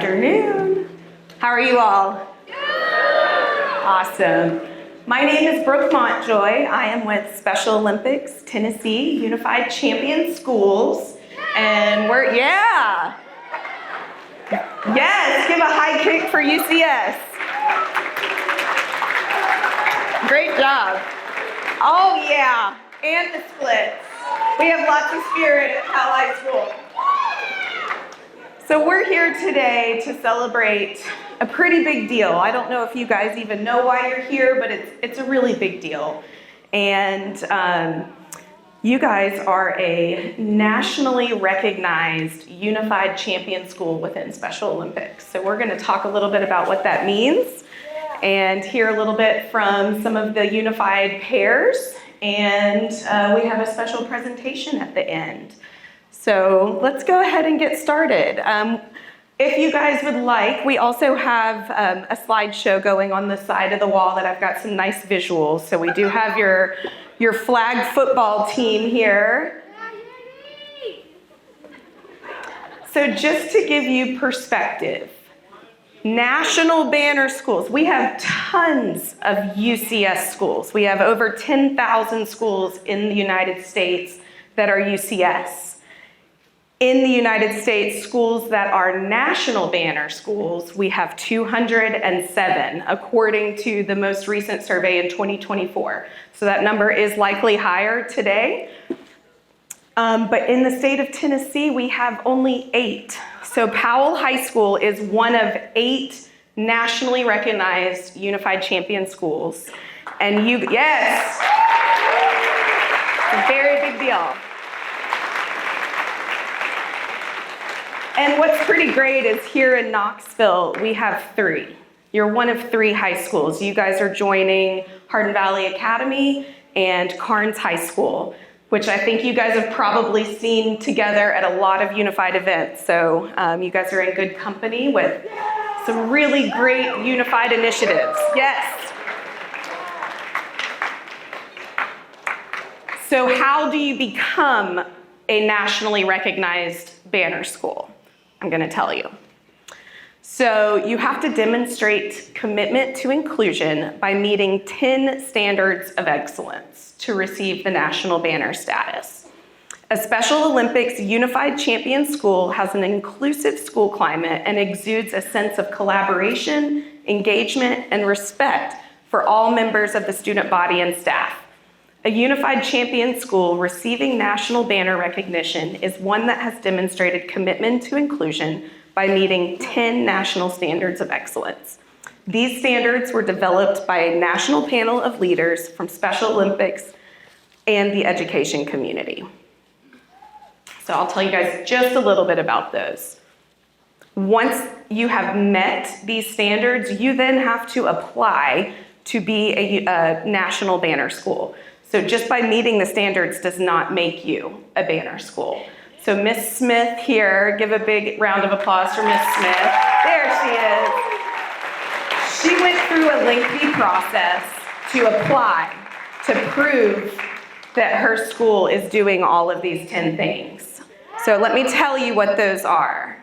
afternoon. How are you all? Awesome. My name is Brooke Montjoy. I am with Special Olympics Tennessee Unified Champion Schools. And yes, give a high kick for UCS. Great job. Oh yeah, and the splits. We have lots of spirit at Powell High School. So we're here today to celebrate a pretty big deal. I don't know if you guys even know why you're here, but it's a really big deal. And you guys are a nationally recognized unified champion school within Special Olympics. So we're going to talk a little bit about what that means and hear a little bit from some of the unified pairs. And we have a special presentation at the end. So let's go ahead and get started. If you guys would like, we also have a slideshow going on the side of the wall that I've got some nice visuals. So we do have your flag football team here. So just to give you perspective, national banner schools. We have tons of UCS schools. We have over 10,000 schools in the United States that are UCS. In the United States, schools that are national banner schools, we have 207, according to the most recent survey in 2024. So that number is likely higher today. But in the state of Tennessee, we have only 8. So Powell High School is one of 8 nationally recognized unified champion schools. And yes, it's a very big deal. And what's pretty great is here in Knoxville, we have 3. You're one of 3 high schools. You guys are joining Hardin Valley Academy and Carnes High School, which I think you guys have probably seen together at a lot of unified events. So you guys are in good company with some really great unified initiatives. Yes. So how do you become a nationally recognized banner school? I'm going to tell you. So you have to demonstrate commitment to inclusion by meeting 10 standards of excellence to receive the national banner status. A Special Olympics unified champion school has an inclusive school climate and exudes a sense of collaboration, engagement, and respect for all members of the student body and staff. A unified champion school receiving national banner recognition is one that has demonstrated commitment to inclusion by meeting 10 national standards of excellence. These standards were developed by a national panel of leaders from Special Olympics and the education community. So I'll tell you guys just a little bit about those. Once you have met these standards, you then have to apply to be a national banner school. So just by meeting the standards does not make you a banner school. So Miss Smith here, give a big round of applause for Miss Smith. There she is. She went through a lengthy process to apply to prove that her school is doing all of these 10 things. So let me tell you what those are.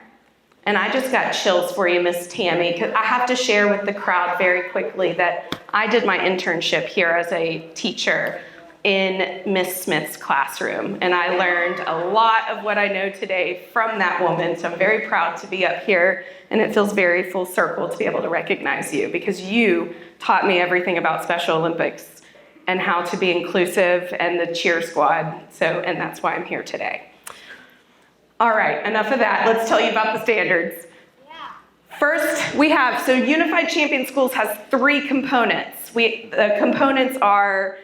And I just got chills for you, Miss Tammy, because I have to share with the crowd very quickly that I did my internship here as a teacher in Miss Smith's classroom. And I learned a lot of what I know today from that woman. So I'm very proud to be up here, and it feels very full circle to be able to recognize you because you taught me everything about Special Olympics and how to be inclusive and the cheer squad. And that's why I'm here today. All right, enough of that. Let's tell you about the standards. First, we have, so Unified Champion Schools has 3 components. The components are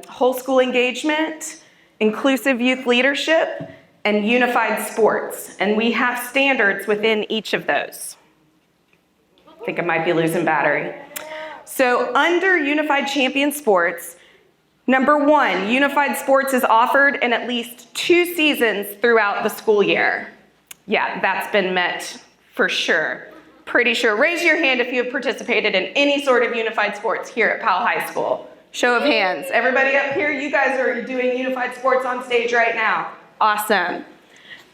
whole school engagement, inclusive youth leadership, and unified sports. And we have standards within each of those. I think I might be losing battery. So under Unified Champion Sports, number 1, unified sports is offered in at least 2 seasons throughout the school year. Yeah, that's been met for sure. Pretty sure. Raise your hand if you have participated in any sort of unified sports here at Powell High School. Show of hands. Everybody up here, you guys are doing unified sports on stage right now. Awesome.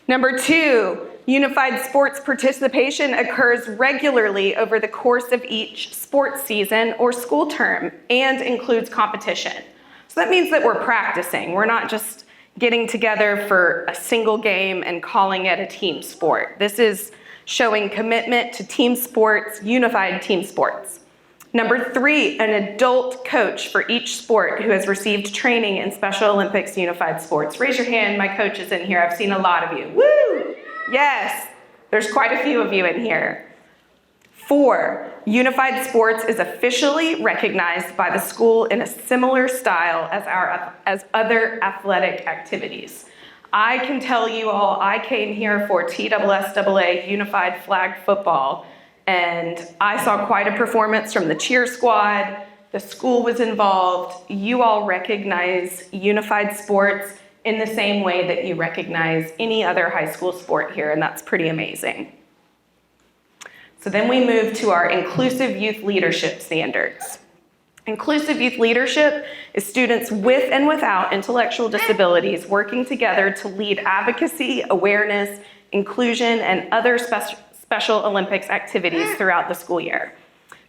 Number 2, Unified sports participation occurs regularly over the course of each sports season or school term and includes competition. So that means that we're practicing. We're not just getting together for a single game and calling it a team sport. This is showing commitment to team sports, unified team sports. Number 3, an adult coach for each sport who has received training in Special Olympics unified sports. Raise your hand, my coach is in here. I've seen a lot of you. Woo! Yes, there's quite a few of you in here. 4, unified sports is officially recognized by the school in a similar style as other athletic activities. I can tell you all, I came here for TSSAA unified flag football, and I saw quite a performance from the cheer squad. The school was involved. You all recognize unified sports in the same way that you recognize any other high school sport here, and that's pretty amazing. So then we move to our inclusive youth leadership standards. Inclusive youth leadership is students with and without intellectual disabilities working together to lead advocacy, awareness, inclusion, and other Special Olympics activities throughout the school year.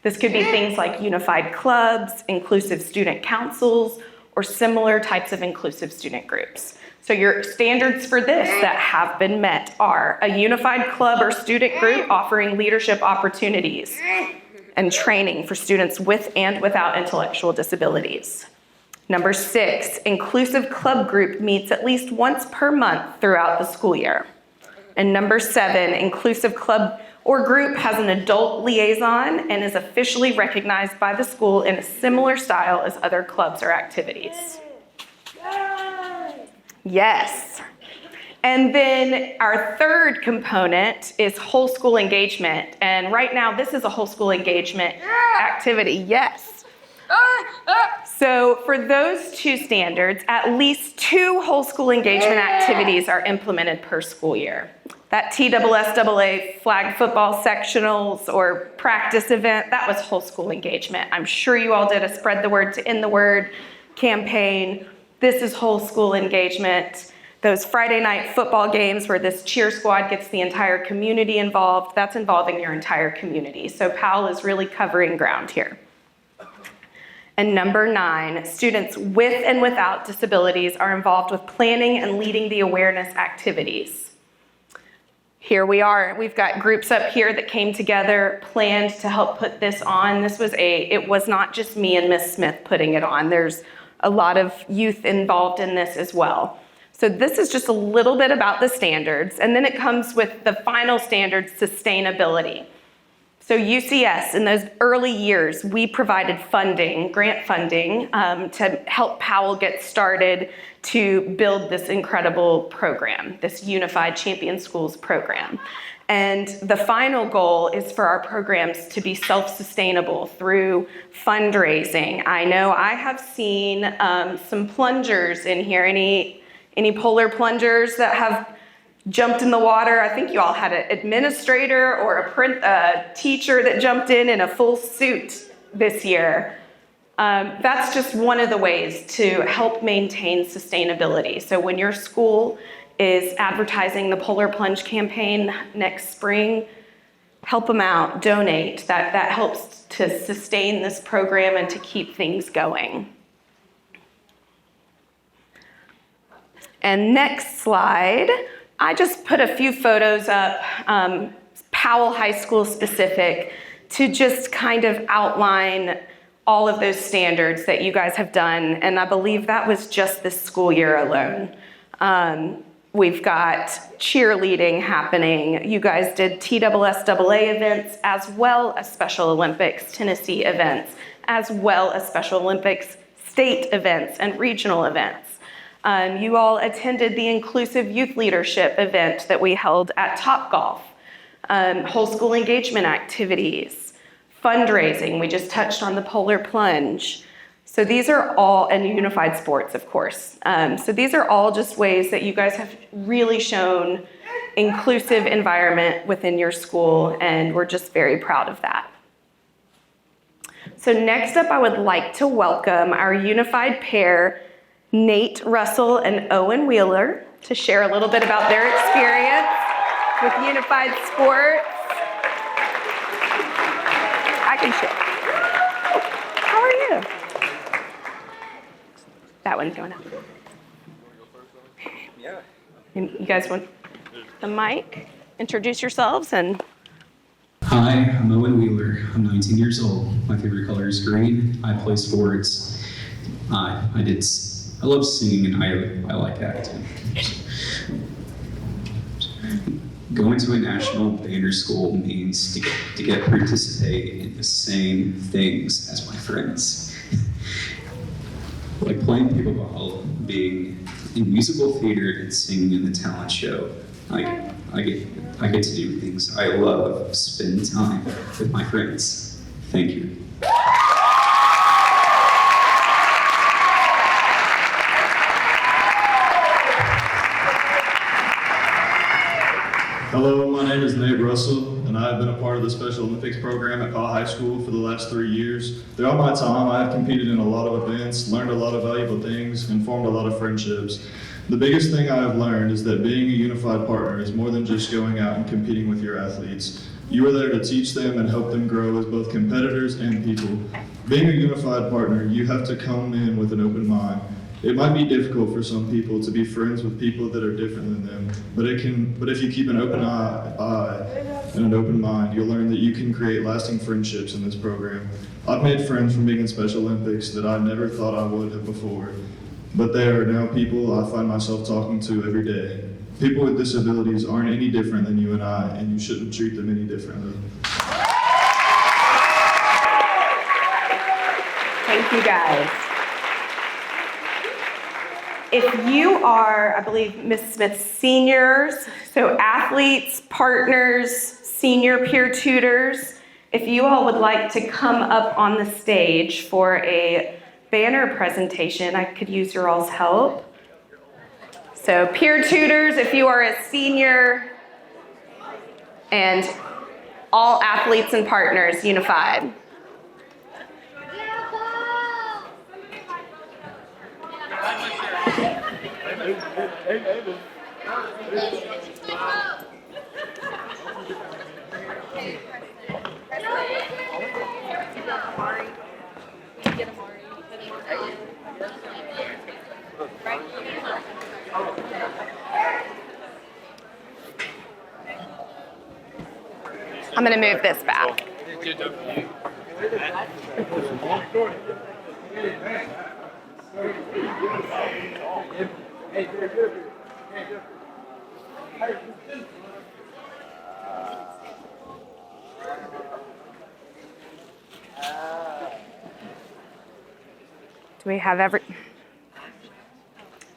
This could be things like unified clubs, inclusive student councils, or similar types of inclusive student groups. So your standards for this that have been met are a unified club or student group offering leadership opportunities and training for students with and without intellectual disabilities. Number 6, inclusive club group meets at least once per month throughout the school year. And number 7, inclusive club or group has an adult liaison and is officially recognized by the school in a similar style as other clubs or activities. Yes. And then our third component is whole school engagement. And right now, this is a whole school engagement activity. Yes. So for those 2 standards, at least 2 whole school engagement activities are implemented per school year. That TSSAA flag football sectionals or practice event, that was whole school engagement. I'm sure you all did a spread the word to end the word campaign. This is whole school engagement. Those Friday night football games where this cheer squad gets the entire community involved, that's involving your entire community. So Powell is really covering ground here. And number 9, students with and without disabilities are involved with planning and leading the awareness activities. Here we are. We've got groups up here that came together, planned to help put this on. It was not just me and Miss Smith putting it on. There's a lot of youth involved in this as well. So this is just a little bit about the standards, and then it comes with the final standard, sustainability. So UCS, in those early years, we provided funding, grant funding, to help Powell get started to build this incredible program, this Unified Champion Schools program. And the final goal is for our programs to be self-sustainable through fundraising. I know I have seen some plungers in here. Any polar plungers that have jumped in the water? I think you all had an administrator or a teacher that jumped in a full suit this year. That's just one of the ways to help maintain sustainability. So when your school is advertising the Polar Plunge campaign next spring, help them out, donate. That helps to sustain this program and to keep things going. And next slide, I just put a few photos up, Powell High School specific, to just kind of outline all of those standards that you guys have done. And I believe that was just this school year alone. We've got cheerleading happening. You guys did TSSAA events as well as Special Olympics Tennessee events, as well as Special Olympics state events and regional events. You all attended the Inclusive Youth Leadership event that we held at Topgolf, whole school engagement activities, fundraising. We just touched on the Polar Plunge. So these are all, and unified sports, of course. So these are all just ways that you guys have really shown inclusive environment within your school, and we're just very proud of that. So next up, I would like to welcome our unified pair, Nate Russell and Owen Wheeler, to share a little bit about their experience. with Unified Sports. I can share. How are you? That one's going up. Yeah. You guys want the mic? Introduce yourselves and. Hi, I'm Owen Wheeler. I'm 19 years old. My favorite color is green. I play sports. I love singing and I like acting. Going to a national banner school means to get participate in the same things as my friends. Like playing pickleball, being in musical theater, and singing in the talent show. I get to do things I love, spend time with my friends. Thank you. Hello, my name is Nate Russell, and I have been a part of the Special Olympics program at Powell High School for the last 3 years. Throughout my time, I have competed in a lot of events, learned a lot of valuable things, and formed a lot of friendships. The biggest thing I have learned is that being a unified partner is more than just going out and competing with your athletes. You are there to teach them and help them grow as both competitors and people. Being a unified partner, you have to come in with an open mind. It might be difficult for some people to be friends with people that are different than them, but if you keep an open eye and an open mind, you'll learn that you can create lasting friendships in this program. I've made friends from being in Special Olympics that I never thought I would have before, but they are now people I find myself talking to every day. People with disabilities aren't any different than you and I, and you shouldn't treat them any differently. Thank you guys. If you are, I believe, Ms. Smith's seniors, so athletes, partners, senior peer tutors, if you all would like to come up on the stage for a banner presentation, I could use your all's help. So peer tutors, if you are a senior, and all athletes and partners unified. I'm going to move this back.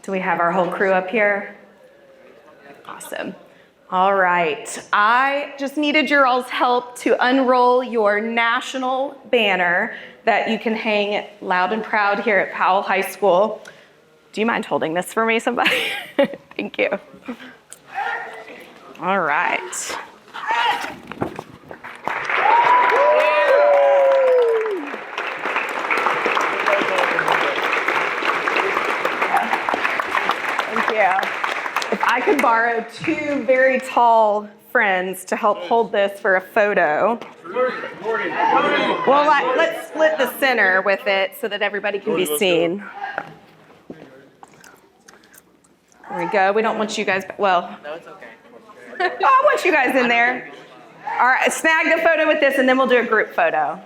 Do we have our whole crew up here? Awesome. All right. I just needed your all's help to unroll your national banner that you can hang loud and proud here at Powell High School. Do you mind holding this for me, somebody? Thank you. All right. Thank you. If I could borrow two very tall friends to help hold this for a photo. Well, let's split the center with it so that everybody can be seen. There we go. We don't want you guys, well. No, it's okay. I want you guys in there. All right, snag the photo with this and then we'll do a group photo.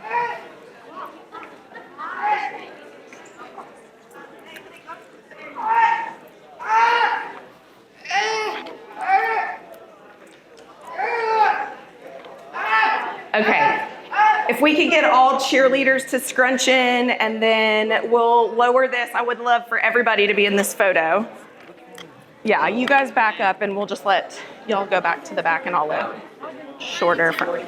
Okay, if we could get all cheerleaders to scrunch in and then we'll lower this. I would love for everybody to be in this photo. Yeah, you guys back up and we'll just let y'all go back to the back and I'll let shorter from.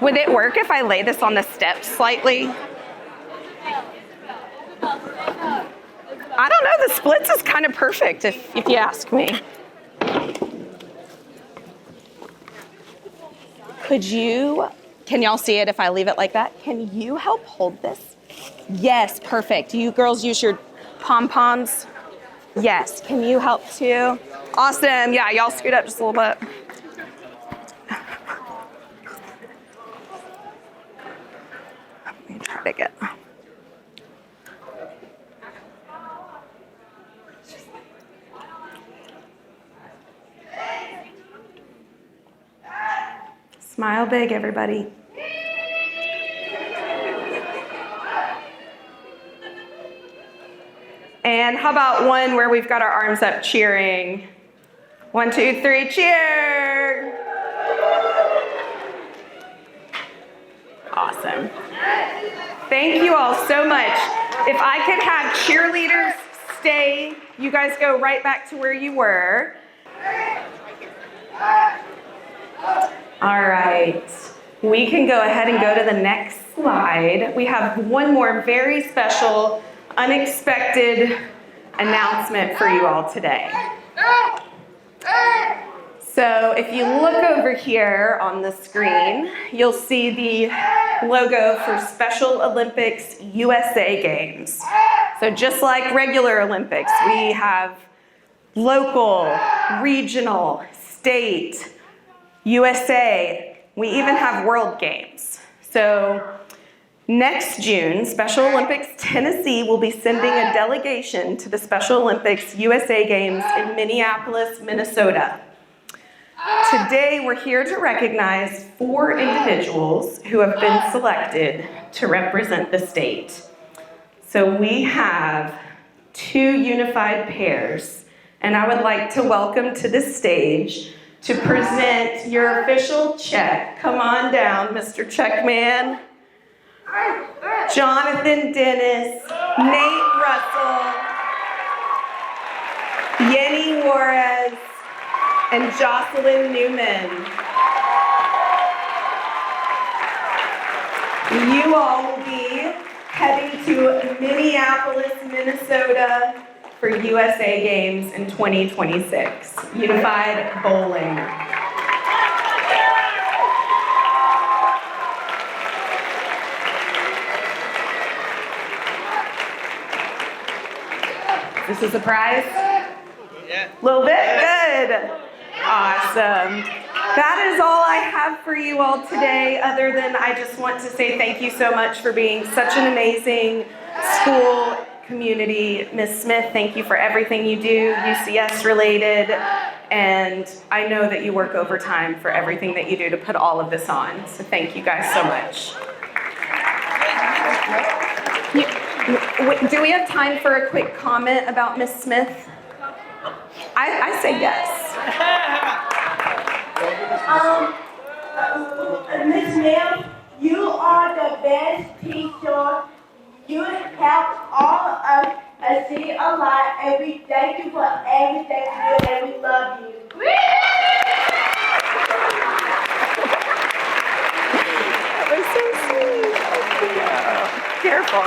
Would it work if I lay this on the steps slightly? I don't know, the splits is kind of perfect if you ask me. Can y'all see it if I leave it like that? Can you help hold this? Yes, perfect. You girls use your pom-poms. Yes, can you help too? Awesome. Yeah, y'all scoot up just a little bit. Let me try to get. Smile big, everybody. And how about one where we've got our arms up cheering? 1, 2, 3, cheer! Awesome. Thank you all so much. If I could have cheerleaders stay, you guys go right back to where you were. All right. We can go ahead and go to the next slide. We have one more very special, unexpected announcement for you all today. So if you look over here on the screen, you'll see the logo for Special Olympics USA Games. So just like regular Olympics, we have local, regional, state, USA. We even have World Games. So next June, Special Olympics Tennessee will be sending a delegation to the Special Olympics USA Games in Minneapolis, Minnesota. Today, we're here to recognize 4 individuals who have been selected to represent the state. So we have 2 unified pairs, and I would like to welcome to the stage to present your official check. Come on down, Mr. Checkman. Jonathan Dennis, Nate Russell, Yenny Juarez, and Jocelyn Newman. You all will be heading to Minneapolis, Minnesota for USA Games in 2026. Unified bowling. Is this a surprise? Yeah. A little bit? Good. Awesome. That is all I have for you all today, other than I just want to say thank you so much for being such an amazing school community. Ms. Smith, thank you for everything you do, UCS related, and I know that you work overtime for everything that you do to put all of this on, so thank you guys so much. Do we have time for a quick comment about Ms. Smith? I say yes. Miss Ma'am, you are the best teacher. You help all of us see a lot, and we thank you for everything you do, and we love you. That was so sweet. Careful.